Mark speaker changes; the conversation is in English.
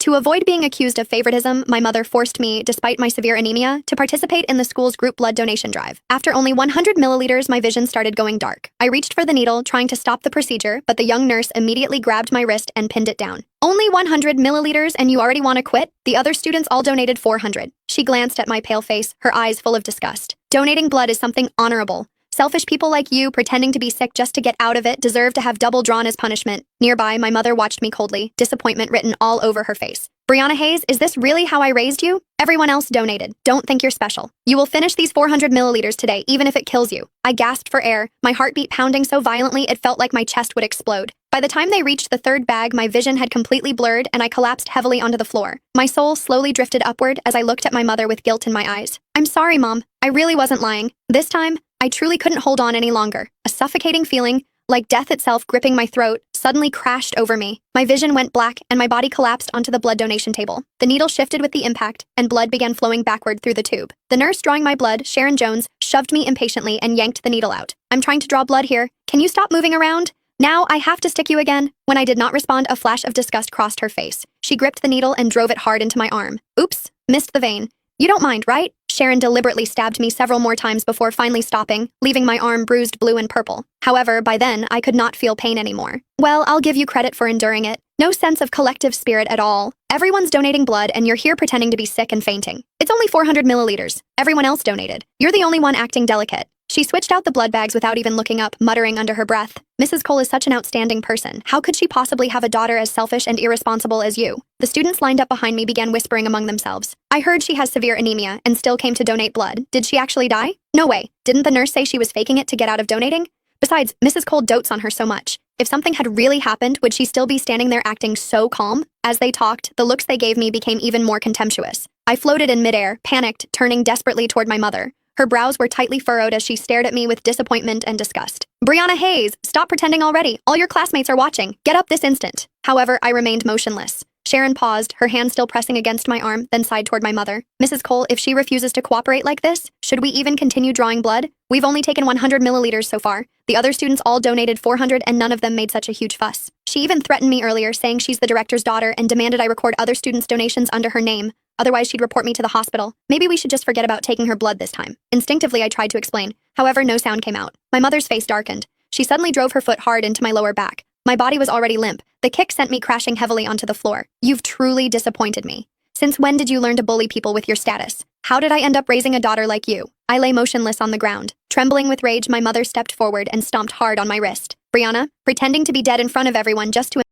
Speaker 1: To avoid being accused of favoritism, my mother forced me, despite my severe anemia, to participate in the school's group blood donation drive. After only 100 milliliters, my vision started going dark. I reached for the needle, trying to stop the procedure, but the young nurse immediately grabbed my wrist and pinned it down. Only 100 milliliters and you already want to quit? The other students all donated 400. She glanced at my pale face, her eyes full of disgust. Donating blood is something honorable. Selfish people like you, pretending to be sick just to get out of it, deserve to have double drawn as punishment. Nearby, my mother watched me coldly, disappointment written all over her face. Brianna Hayes, is this really how I raised you? Everyone else donated. Don't think you're special. You will finish these 400 milliliters today, even if it kills you. I gasped for air, my heartbeat pounding so violently it felt like my chest would explode. By the time they reached the third bag, my vision had completely blurred and I collapsed heavily onto the floor. My soul slowly drifted upward as I looked at my mother with guilt in my eyes. I'm sorry, Mom. I really wasn't lying. This time, I truly couldn't hold on any longer. A suffocating feeling, like death itself gripping my throat, suddenly crashed over me. My vision went black and my body collapsed onto the blood donation table. The needle shifted with the impact and blood began flowing backward through the tube. The nurse drawing my blood, Sharon Jones, shoved me impatiently and yanked the needle out. I'm trying to draw blood here. Can you stop moving around? Now I have to stick you again. When I did not respond, a flash of disgust crossed her face. She gripped the needle and drove it hard into my arm. Oops, missed the vein. You don't mind, right? Sharon deliberately stabbed me several more times before finally stopping, leaving my arm bruised blue and purple. However, by then, I could not feel pain anymore. Well, I'll give you credit for enduring it. No sense of collective spirit at all. Everyone's donating blood and you're here pretending to be sick and fainting. It's only 400 milliliters. Everyone else donated. You're the only one acting delicate. She switched out the blood bags without even looking up, muttering under her breath. Mrs. Cole is such an outstanding person. How could she possibly have a daughter as selfish and irresponsible as you? The students lined up behind me began whispering among themselves. I heard she has severe anemia and still came to donate blood. Did she actually die? No way. Didn't the nurse say she was faking it to get out of donating? Besides, Mrs. Cole dotes on her so much. If something had really happened, would she still be standing there acting so calm? As they talked, the looks they gave me became even more contemptuous. I floated in midair, panicked, turning desperately toward my mother. Her brows were tightly furrowed as she stared at me with disappointment and disgust. Brianna Hayes, stop pretending already. All your classmates are watching. Get up this instant. However, I remained motionless. Sharon paused, her hand still pressing against my arm, then sighed toward my mother. Mrs. Cole, if she refuses to cooperate like this, should we even continue drawing blood? We've only taken 100 milliliters so far. The other students all donated 400 and none of them made such a huge fuss. She even threatened me earlier, saying she's the director's daughter and demanded I record other students' donations under her name. Otherwise, she'd report me to the hospital. Maybe we should just forget about taking her blood this time. Instinctively, I tried to explain. However, no sound came out. My mother's face darkened. She suddenly drove her foot hard into my lower back. My body was already limp. The kick sent me crashing heavily onto the floor. You've truly disappointed me. Since when did you learn to bully people with your status? How did I end up raising a daughter like you? I lay motionless on the ground. Trembling with rage, my mother stepped forward and stomped hard on my wrist. Brianna, pretending to be dead in front of everyone just to